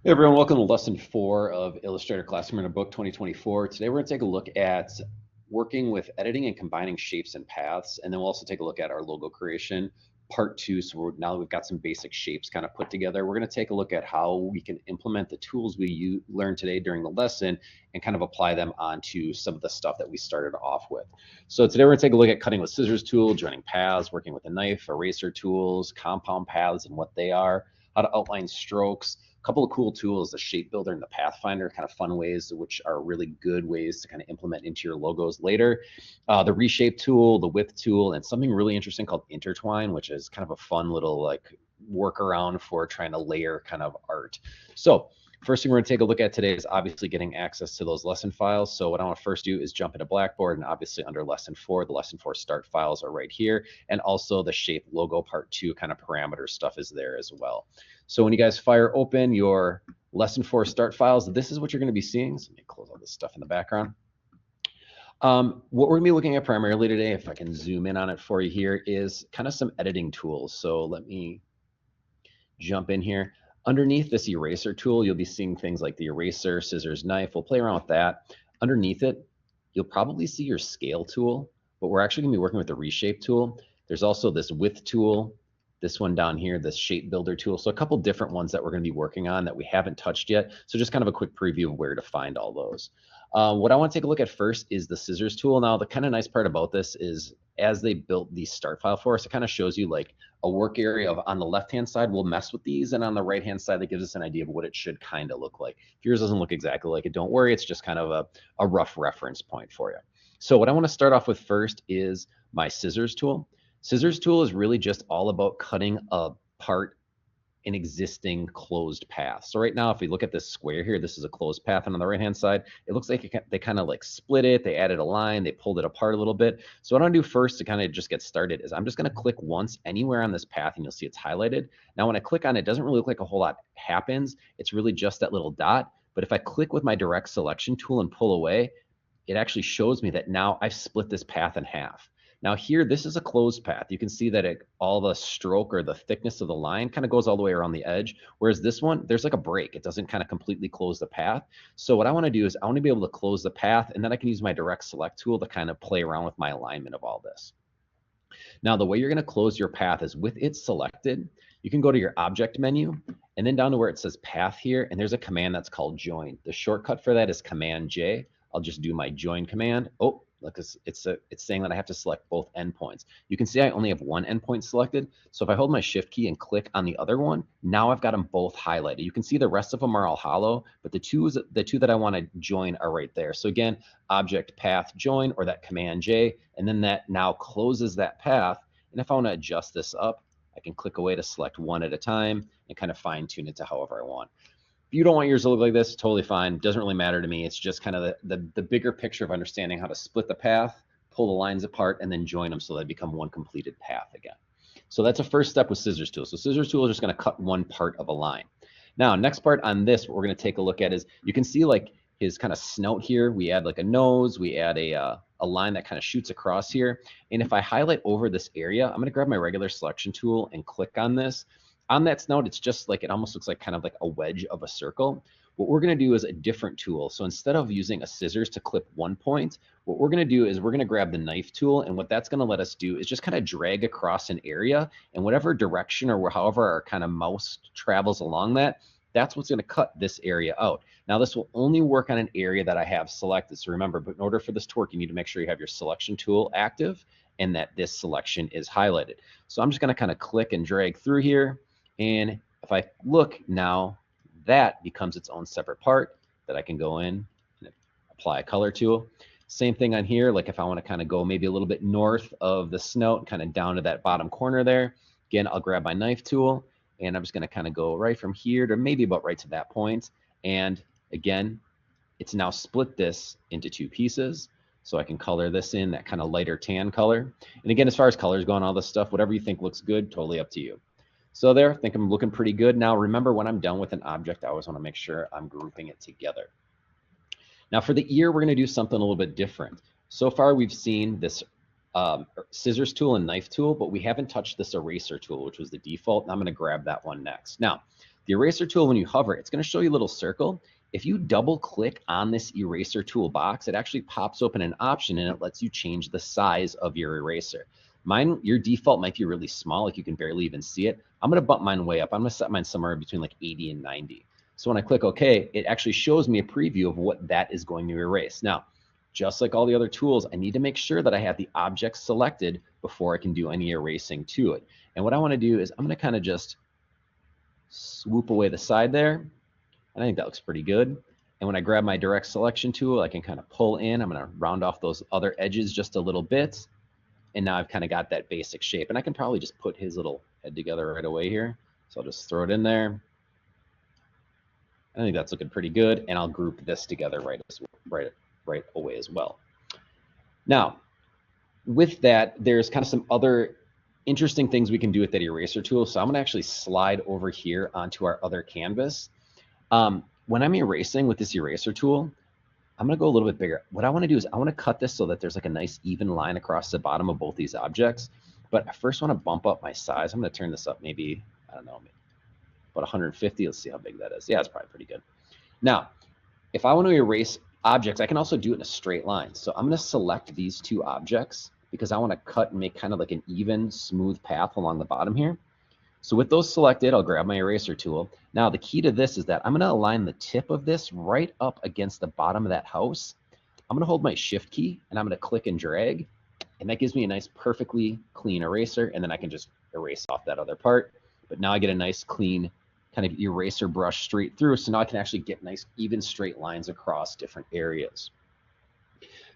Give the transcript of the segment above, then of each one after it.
Hey everyone, welcome to lesson 4 of Illustrator Classroom in a book 2024. Today we're going to take a look at working with editing and combining shapes and paths, and then we'll also take a look at our logo creation part 2. So now that we've got some basic shapes kind of put together, we're going to take a look at how we can implement the tools we learned today during the lesson and kind of apply them onto some of the stuff that we started off with. So today we're going to take a look at cutting with scissors tool, joining paths, working with a knife, eraser tools, compound paths and what they are, how to outline strokes. Couple of cool tools, the shape builder and the Pathfinder, kind of fun ways, which are really good ways to kind of implement into your logos later. The Reshape tool, the width tool, and something really interesting called Intertwine, which is kind of a fun little like workaround for trying to layer kind of art. So first thing we're going to take a look at today is obviously getting access to those lesson files. So what I want to first do is jump into Blackboard, and obviously under lesson 4, the lesson 4 start files are right here. And also the shape logo part 2 kind of parameter stuff is there as well. So when you guys fire open your lesson 4 start files, this is what you're going to be seeing. So let me close all this stuff in the background. What we're going to be looking at primarily today, if I can zoom in on it for you here, is kind of some editing tools. So let me jump in here. Underneath this eraser tool, you'll be seeing things like the eraser, scissors, knife. We'll play around with that. Underneath it, you'll probably see your scale tool, but we're actually going to be working with the reshape tool. There's also this width tool, this one down here, this shape builder tool. So a couple different ones that we're going to be working on that we haven't touched yet. So just kind of a quick preview of where to find all those. What I want to take a look at first is the scissors tool. Now, the kind of nice part about this is as they built the start file for us, it kind of shows you like a work area of on the left-hand side, we'll mess with these. And on the right-hand side, that gives us an idea of what it should kind of look like. If yours doesn't look exactly like it, don't worry. It's just kind of a rough reference point for you. So what I want to start off with first is my scissors tool. Scissors tool is really just all about cutting apart an existing closed path. So right now, if we look at this square here, this is a closed path, and on the right-hand side, it looks like they kind of like split it, they added a line, they pulled it apart a little bit. So what I'm gonna do first to kind of just get started is I'm just gonna click once anywhere on this path, and you'll see it's highlighted. Now, when I click on it, it doesn't really look like a whole lot happens. It's really just that little dot. But if I click with my direct selection tool and pull away, it actually shows me that now I've split this path in half. Now here, this is a closed path. You can see that all the stroke or the thickness of the line kind of goes all the way around the edge. Whereas this one, there's like a break. It doesn't kind of completely close the path. So what I want to do is I want to be able to close the path, and then I can use my direct select tool to kind of play around with my alignment of all this. Now, the way you're going to close your path is with it selected. You can go to your object menu and then down to where it says path here, and there's a command that's called join. The shortcut for that is Command J. I'll just do my join command. Oh, look, it's saying that I have to select both endpoints. You can see I only have one endpoint selected. So if I hold my shift key and click on the other one, now I've got them both highlighted. You can see the rest of them are all hollow, but the two that I want to join are right there. So again, object path join, or that Command J, and then that now closes that path. And if I want to adjust this up, I can click away to select one at a time and kind of fine tune it to however I want. If you don't want yours to look like this, totally fine. Doesn't really matter to me. It's just kind of the bigger picture of understanding how to split the path, pull the lines apart, and then join them so they become one completed path again. So that's a first step with scissors tool. So scissors tool is just going to cut one part of a line. Now, next part on this, what we're going to take a look at is you can see like his kind of snout here. We add like a nose. We add a line that kind of shoots across here. And if I highlight over this area, I'm going to grab my regular selection tool and click on this. On that snout, it's just like, it almost looks like kind of like a wedge of a circle. What we're going to do is a different tool. So instead of using a scissors to clip one point, what we're going to do is we're going to grab the knife tool, and what that's going to let us do is just kind of drag across an area, and whatever direction or however our kind of mouse travels along that, that's what's going to cut this area out. Now, this will only work on an area that I have selected. So remember, but in order for this to work, you need to make sure you have your selection tool active and that this selection is highlighted. So I'm just going to kind of click and drag through here. And if I look now, that becomes its own separate part that I can go in and apply a color to. Same thing on here. Like if I want to kind of go maybe a little bit north of the snout, kind of down to that bottom corner there. Again, I'll grab my knife tool, and I'm just going to kind of go right from here to maybe about right to that point. And again, it's now split this into two pieces. So I can color this in that kind of lighter tan color. And again, as far as colors go and all this stuff, whatever you think looks good, totally up to you. So there, I think I'm looking pretty good. Now, remember, when I'm done with an object, I always want to make sure I'm grouping it together. Now, for the ear, we're going to do something a little bit different. So far, we've seen this scissors tool and knife tool, but we haven't touched this eraser tool, which was the default, and I'm going to grab that one next. Now, The eraser tool, when you hover, it's going to show you a little circle. If you double click on this eraser tool box, it actually pops open an option and it lets you change the size of your eraser. Mine, your default might be really small, like you can barely even see it. I'm going to bump mine way up. I'm going to set mine somewhere between like 80 and 90. So when I click OK, it actually shows me a preview of what that is going to erase. Now, just like all the other tools, I need to make sure that I have the object selected before I can do any erasing to it. And what I want to do is I'm going to kind of just swoop away the side there. And I think that looks pretty good. And when I grab my direct selection tool, I can kind of pull in. I'm going to round off those other edges just a little bit. And now I've kind of got that basic shape. And I can probably just put his little head together right away here. So I'll just throw it in there. I think that's looking pretty good. And I'll group this together right away as well. Now, with that, there's kind of some other interesting things we can do with that eraser tool. So I'm going to actually slide over here onto our other canvas. When I'm erasing with this eraser tool, I'm going to go a little bit bigger. What I want to do is I want to cut this so that there's like a nice even line across the bottom of both these objects. But I first want to bump up my size. I'm going to turn this up maybe, I don't know, maybe about 150. Let's see how big that is. Yeah, it's probably pretty good. Now, if I want to erase objects, I can also do it in a straight line. So I'm going to select these two objects because I want to cut and make kind of like an even, smooth path along the bottom here. So with those selected, I'll grab my eraser tool. Now the key to this is that I'm going to align the tip of this right up against the bottom of that house. I'm going to hold my shift key and I'm going to click and drag, and that gives me a nice perfectly clean eraser, and then I can just erase off that other part. But now I get a nice clean kind of eraser brush straight through, so now I can actually get nice even straight lines across different areas.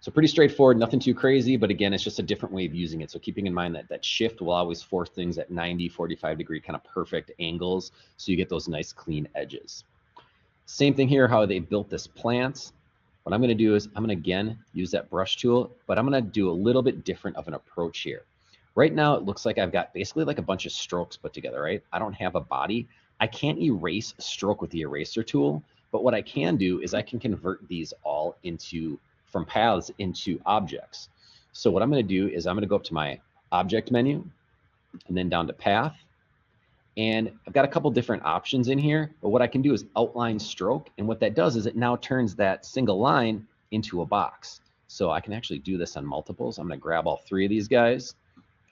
So pretty straightforward, nothing too crazy, but again, it's just a different way of using it. So keeping in mind that that shift will always force things at 90, 45 degree kind of perfect angles, so you get those nice clean edges. Same thing here, how they built this plant. What I'm going to do is I'm going to again use that brush tool, but I'm going to do a little bit different of an approach here. Right now, it looks like I've got basically like a bunch of strokes put together, right? I don't have a body. I can't erase a stroke with the eraser tool, but what I can do is I can convert these all from paths into objects. So what I'm going to do is I'm going to go up to my object menu and then down to path. And I've got a couple different options in here, but what I can do is outline stroke. And what that does is it now turns that single line into a box. So I can actually do this on multiples. I'm going to grab all three of these guys,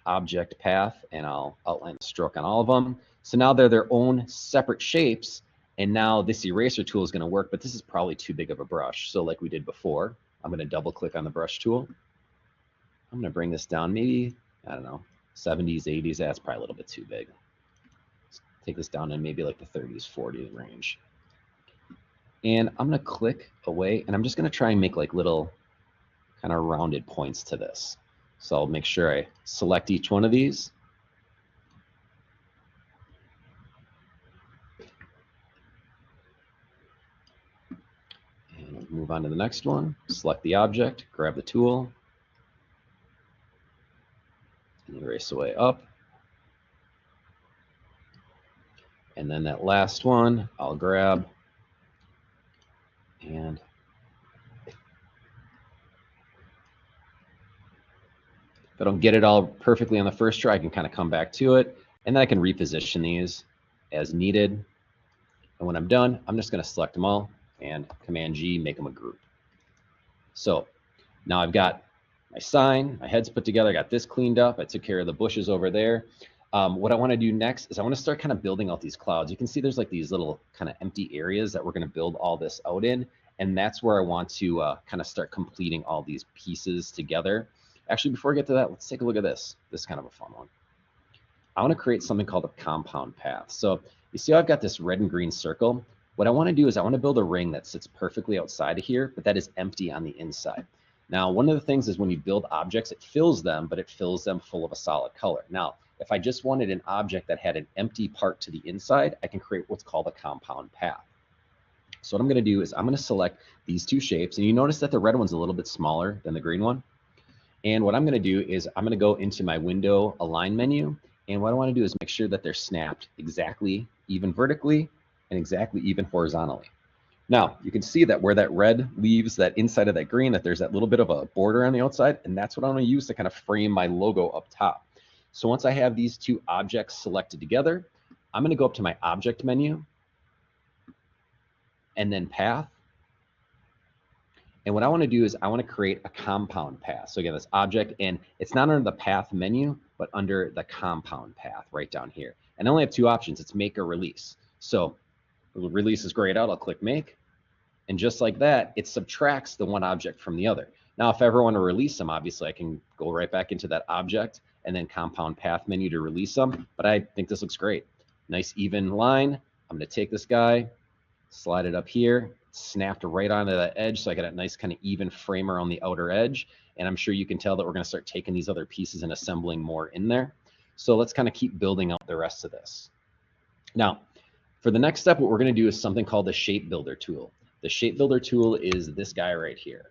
object, path, and I'll outline the stroke on all of them. So now they're their own separate shapes. And now this eraser tool is going to work, but this is probably too big of a brush. So like we did before, I'm going to double click on the brush tool. I'm going to bring this down maybe, I don't know, 70s, 80s. That's probably a little bit too big. Let's take this down in maybe like the 30s, 40s range. And I'm going to click away, and I'm just going to try and make like little kind of rounded points to this. So I'll make sure I select each one of these. And move on to the next one. Select the object, grab the tool, and erase away up. And then that last one, I'll grab and if I don't get it all perfectly on the first try, I can kind of come back to it, and then I can reposition these as needed. And when I'm done, I'm just going to select them all and Command G, make them a group. So now I've got my sign, my head's put together, I got this cleaned up, I took care of the bushes over there. What I want to do next is I want to start kind of building out these clouds. You can see there's like these little kind of empty areas that we're going to build all this out in, and that's where I want to kind of start completing all these pieces together. Actually, before I get to that, let's take a look at this. This is kind of a fun one. I want to create something called a compound path. So you see how I've got this red and green circle? What I want to do is I want to build a ring that sits perfectly outside of here, but that is empty on the inside. Now, one of the things is when you build objects, it fills them, but it fills them full of a solid color. Now, if I just wanted an object that had an empty part to the inside, I can create what's called a compound path. So what I'm going to do is I'm going to select these two shapes, and you notice that the red one's a little bit smaller than the green one. And what I'm going to do is I'm going to go into my window align menu, and what I want to do is make sure that they're snapped exactly even vertically and exactly even horizontally. Now, you can see that where that red leaves that inside of that green, that there's that little bit of a border on the outside, and that's what I'm going to use to kind of frame my logo up top. So once I have these two objects selected together, I'm going to go up to my object menu, and then path. And what I want to do is I want to create a compound path. So again, this object, and it's not under the path menu, but under the compound path right down here. And I only have two options. It's make or release. So release is grayed out. I'll click make. And just like that, it subtracts the one object from the other. Now, if I ever want to release them, obviously I can go right back into that object and then compound path menu to release them. But I think this looks great. Nice even line. I'm going to take this guy, slide it up here, snapped right onto that edge, so I got a nice kind of even framer on the outer edge. And I'm sure you can tell that we're going to start taking these other pieces and assembling more in there. So let's kind of keep building out the rest of this. Now, for the next step, what we're going to do is something called the Shape Builder tool. The Shape Builder tool is this guy right here.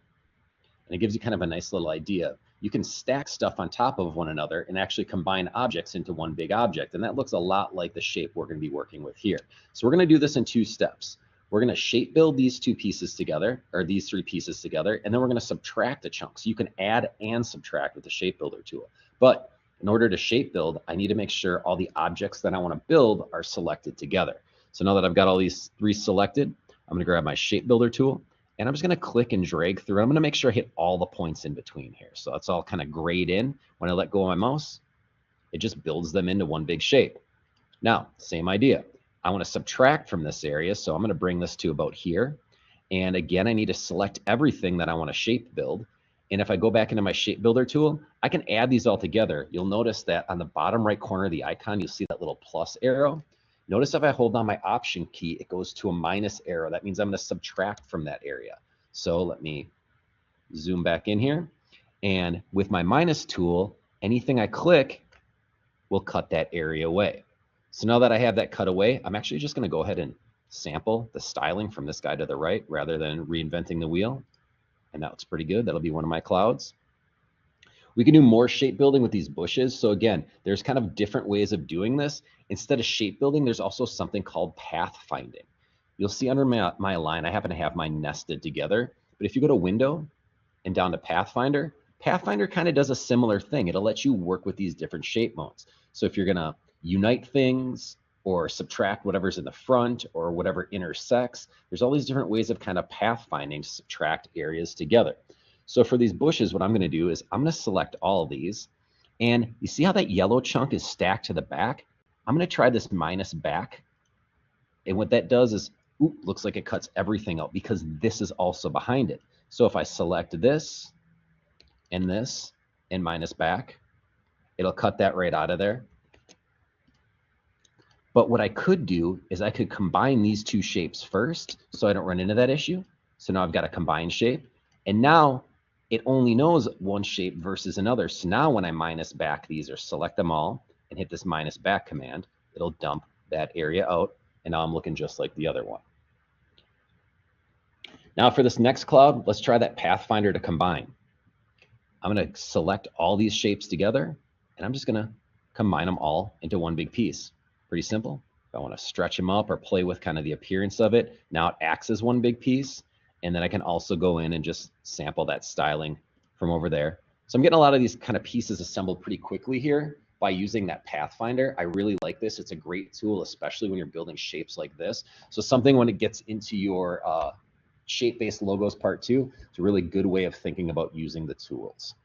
And it gives you kind of a nice little idea. You can stack stuff on top of one another and actually combine objects into one big object. And that looks a lot like the shape we're going to be working with here. So we're going to do this in two steps. We're going to shape build these two pieces together, or these three pieces together, and then we're going to subtract a chunk. So you can add and subtract with the Shape Builder tool. But in order to shape build, I need to make sure all the objects that I want to build are selected together. So now that I've got all these three selected, I'm going to grab my Shape Builder tool, and I'm just going to click and drag through. I'm going to make sure I hit all the points in between here. So that's all kind of grayed in. When I let go of my mouse, it just builds them into one big shape. Now, same idea. I want to subtract from this area, so I'm going to bring this to about here. And again, I need to select everything that I want to shape build. And if I go back into my Shape Builder tool, I can add these all together. You'll notice that on the bottom right corner of the icon, you'll see that little plus arrow. Notice if I hold down my Option key, it goes to a minus arrow. That means I'm going to subtract from that area. So let me zoom back in here. And with my minus tool, anything I click will cut that area away. So now that I have that cut away, I'm actually just going to go ahead and sample the styling from this guy to the right rather than reinventing the wheel. And that looks pretty good. That'll be one of my clouds. We can do more shape building with these bushes. So again, there's kind of different ways of doing this. Instead of shape building, there's also something called path finding. You'll see under my line, I happen to have mine nested together. But if you go to Window and down to Pathfinder, Pathfinder kind of does a similar thing. It'll let you work with these different shape modes. So if you're going to unite things or subtract whatever's in the front or whatever intersects, there's all these different ways of kind of pathfinding to subtract areas together. So for these bushes, what I'm going to do is I'm going to select all of these. And you see how that yellow chunk is stacked to the back? I'm going to try this minus back. And what that does is, looks like it cuts everything out because this is also behind it. So if I select this and minus back, it'll cut that right out of there. But what I could do is I could combine these two shapes first so I don't run into that issue. So now I've got a combined shape. And now it only knows one shape versus another. So now when I minus back these or select them all and hit this minus back command, it'll dump that area out. And now I'm looking just like the other one. Now for this next cloud, let's try that Pathfinder to combine. I'm going to select all these shapes together, and I'm just going to combine them all into one big piece. Pretty simple. If I want to stretch them up or play with kind of the appearance of it, now it acts as one big piece. And then I can also go in and just sample that styling from over there. So I'm getting a lot of these kind of pieces assembled pretty quickly here by using that Pathfinder. I really like this. It's a great tool, especially when you're building shapes like this. So something when it gets into your shape-based logos part 2, it's a really good way of thinking about using the tools.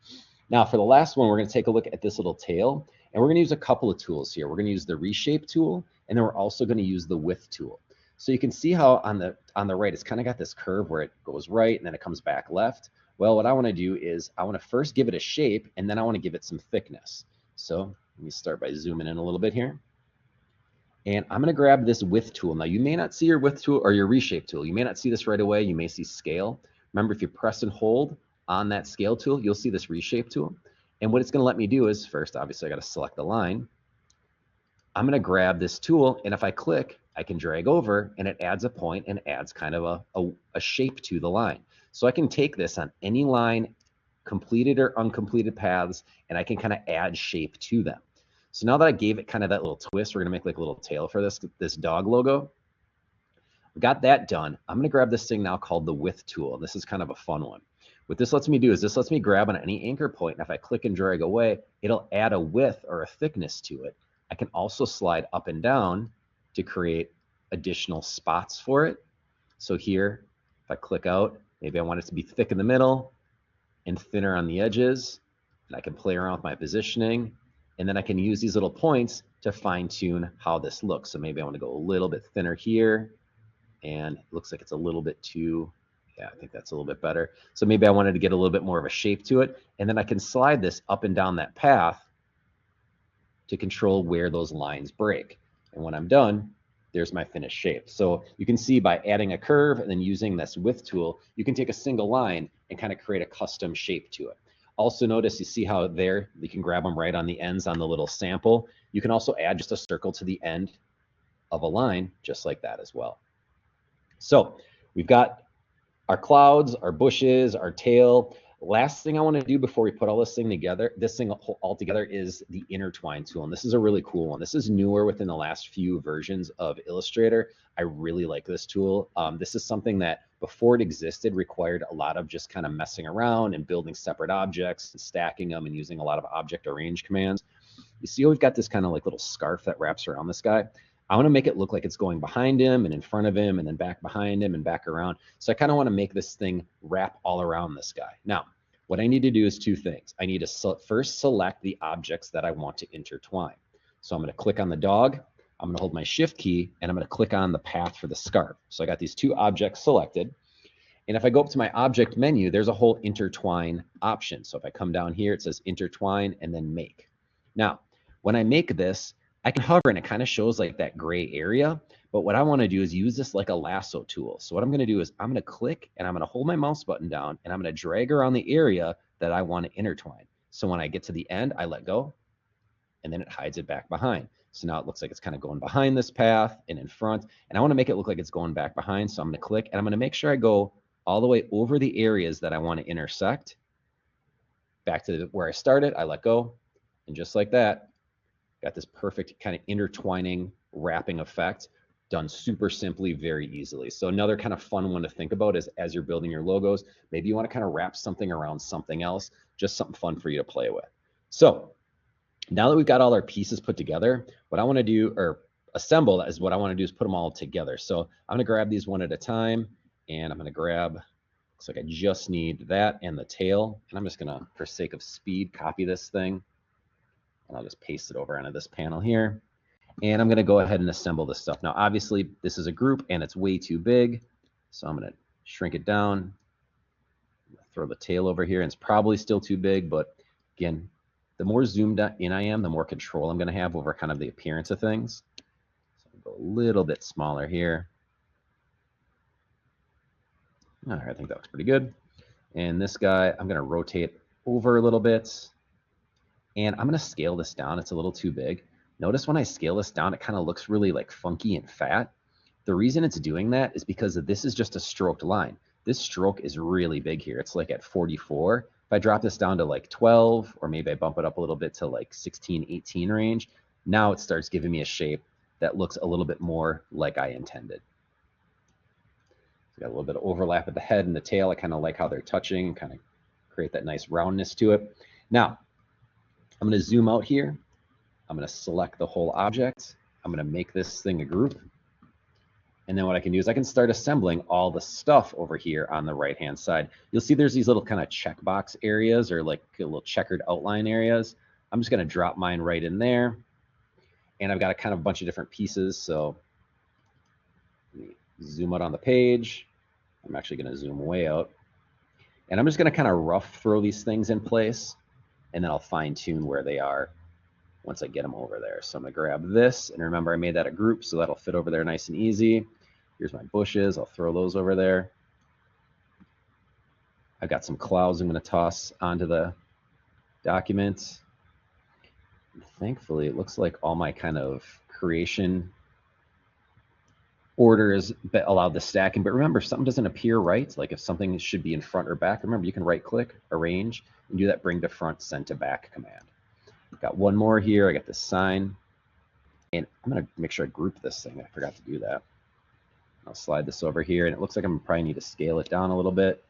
Now for the last one, we're going to take a look at this little tail, and we're going to use a couple of tools here. We're going to use the Reshape tool, and then we're also going to use the Width tool. So you can see how on the right, it's kind of got this curve where it goes right and then it comes back left. Well, what I want to do is I want to first give it a shape, and then I want to give it some thickness. So let me start by zooming in a little bit here. And I'm going to grab this Width tool. Now you may not see your Width tool or your Reshape tool. You may not see this right away. You may see Scale. Remember, if you press and hold on that Scale tool, you'll see this Reshape tool. And what it's going to let me do is first, obviously, I got to select the line. I'm going to grab this tool, and if I click, I can drag over, and it adds a point and adds kind of a shape to the line. So I can take this on any line, completed or uncompleted paths, and I can kind of add shape to them. So now that I gave it kind of that little twist, we're going to make like a little tail for this dog logo. We've got that done. I'm going to grab this thing now called the Width tool. This is kind of a fun one. What this lets me do is this lets me grab on any anchor point, and if I click and drag away, it'll add a width or a thickness to it. I can also slide up and down to create additional spots for it. So here, if I click out, maybe I want it to be thick in the middle and thinner on the edges. And I can play around with my positioning. And then I can use these little points to fine tune how this looks. So maybe I want to go a little bit thinner here. And it looks like it's a little bit too, yeah, I think that's a little bit better. So maybe I wanted to get a little bit more of a shape to it. And then I can slide this up and down that path to control where those lines break. And when I'm done, there's my finished shape. So you can see by adding a curve and then using this width tool, you can take a single line and kind of create a custom shape to it. Also notice, you see how there, you can grab them right on the ends on the little sample. You can also add just a circle to the end of a line, just like that as well. So we've got our clouds, our bushes, our tail. Last thing I want to do before we put all this thing all together is the Intertwine tool. And this is a really cool one. This is newer within the last few versions of Illustrator. I really like this tool. This is something that before it existed required a lot of just kind of messing around and building separate objects and stacking them and using a lot of object arrange commands. You see, we've got this kind of like little scarf that wraps around this guy. I want to make it look like it's going behind him and in front of him and then back behind him and back around. So I kind of want to make this thing wrap all around this guy. Now, what I need to do is two things. I need to first select the objects that I want to intertwine. So I'm going to click on the dog. I'm going to hold my shift key and I'm going to click on the path for the scarf. So I got these two objects selected. And if I go up to my object menu, there's a whole intertwine option. So if I come down here, it says intertwine and then make. Now, when I make this, I can hover and it kind of shows like that gray area. But what I want to do is use this like a lasso tool. So what I'm going to do is I'm going to click and I'm going to hold my mouse button down and I'm going to drag around the area that I want to intertwine. So when I get to the end, I let go and then it hides it back behind. So now it looks like it's kind of going behind this path and in front. And I want to make it look like it's going back behind. So I'm going to click and I'm going to make sure I go all the way over the areas that I want to intersect. Back to where I started, I let go. And just like that, got this perfect kind of intertwining wrapping effect done super simply, very easily. So another kind of fun one to think about is as you're building your logos, maybe you want to kind of wrap something around something else, just something fun for you to play with. So now that we've got all our pieces put together, what I want to do, or assemble, is what I want to do is put them all together. So I'm going to grab these one at a time and I'm going to grab, looks like I just need that and the tail. And I'm just going to, for sake of speed, copy this thing. And I'll just paste it over onto this panel here. And I'm going to go ahead and assemble this stuff. Now, obviously, this is a group and it's way too big. So I'm going to shrink it down. Throw the tail over here. And it's probably still too big. But again, the more zoomed in I am, the more control I'm going to have over kind of the appearance of things. So I'll go a little bit smaller here. All right, I think that looks pretty good. And this guy, I'm going to rotate over a little bit. And I'm going to scale this down. It's a little too big. Notice when I scale this down, it kind of looks really like funky and fat. The reason it's doing that is because this is just a stroked line. This stroke is really big here. It's like at 44. If I drop this down to like 12, or maybe I bump it up a little bit to like 16, 18 range, now it starts giving me a shape that looks a little bit more like I intended. So got a little bit of overlap at the head and the tail. I kind of like how they're touching and kind of create that nice roundness to it. Now, I'm going to zoom out here. I'm going to select the whole object. I'm going to make this thing a group. And then what I can do is I can start assembling all the stuff over here on the right-hand side. You'll see there's these little kind of checkbox areas or like little checkered outline areas. I'm just going to drop mine right in there. And I've got a kind of bunch of different pieces. So let me zoom out on the page. I'm actually going to zoom way out. And I'm just going to kind of rough throw these things in place. And then I'll fine tune where they are once I get them over there. So I'm going to grab this, and remember I made that a group, so that'll fit over there nice and easy. Here's my bushes. I'll throw those over there. I've got some clouds I'm going to toss onto the document. And thankfully, it looks like all my kind of creation order is allowed the stacking. But remember, if something doesn't appear right, like if something should be in front or back, remember you can right click, arrange, and do that bring to front, send to back command. Got one more here. I got this sign. And I'm going to make sure I group this thing. I forgot to do that. I'll slide this over here. And it looks like I'm probably need to scale it down a little bit.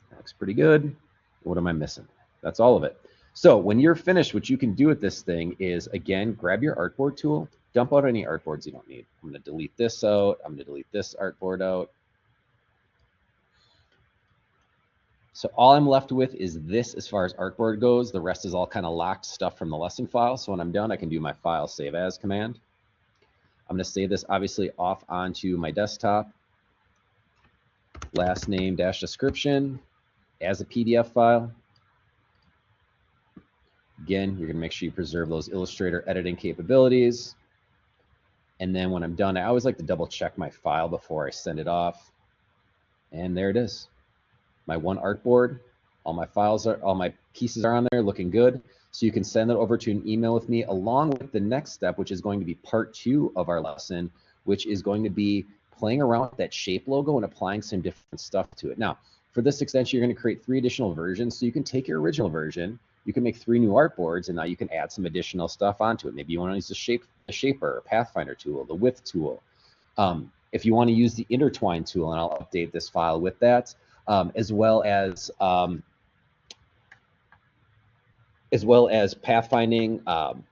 That looks pretty good. What am I missing? That's all of it. So when you're finished, what you can do with this thing is, again, grab your artboard tool, dump out any artboards you don't need. I'm going to delete this out. I'm going to delete this artboard out. So all I'm left with is this as far as artboard goes. The rest is all kind of locked stuff from the lesson file. So when I'm done, I can do my file save as command. I'm going to save this obviously off onto my desktop. Last name dash description as a PDF file. Again, you're going to make sure you preserve those Illustrator editing capabilities. And then when I'm done, I always like to double check my file before I send it off. And there it is. My one artboard, all my pieces are on there looking good. So you can send that over to an email with me along with the next step, which is going to be part 2 of our lesson, which is going to be playing around with that shape logo and applying some different stuff to it. Now, for this extension, you're going to create 3 additional versions. So you can take your original version, you can make 3 new artboards, and now you can add some additional stuff onto it. Maybe you want to use the shaper, Pathfinder tool, the width tool. If you want to use the Intertwine tool, and I'll update this file with that, as well as pathfinding,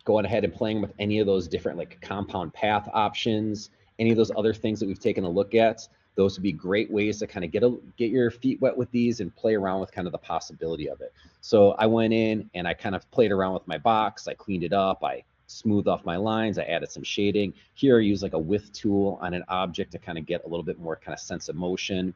going ahead and playing with any of those different like compound path options, any of those other things that we've taken a look at. Those would be great ways to kind of get your feet wet with these and play around with kind of the possibility of it. So I went in and I kind of played around with my box. I cleaned it up. I smoothed off my lines. I added some shading. Here I use like a width tool on an object to kind of get a little bit more kind of sense of motion.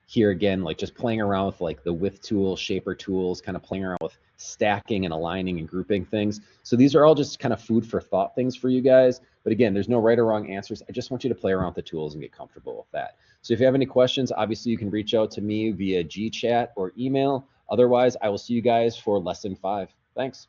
Here again, like just playing around with like the width tool, shaper tools, kind of playing around with stacking and aligning and grouping things. So these are all just kind of food for thought things for you guys. But again, there's no right or wrong answers. I just want you to play around with the tools and get comfortable with that. So if you have any questions, obviously you can reach out to me via GChat or email. Otherwise, I will see you guys for lesson 5. Thanks.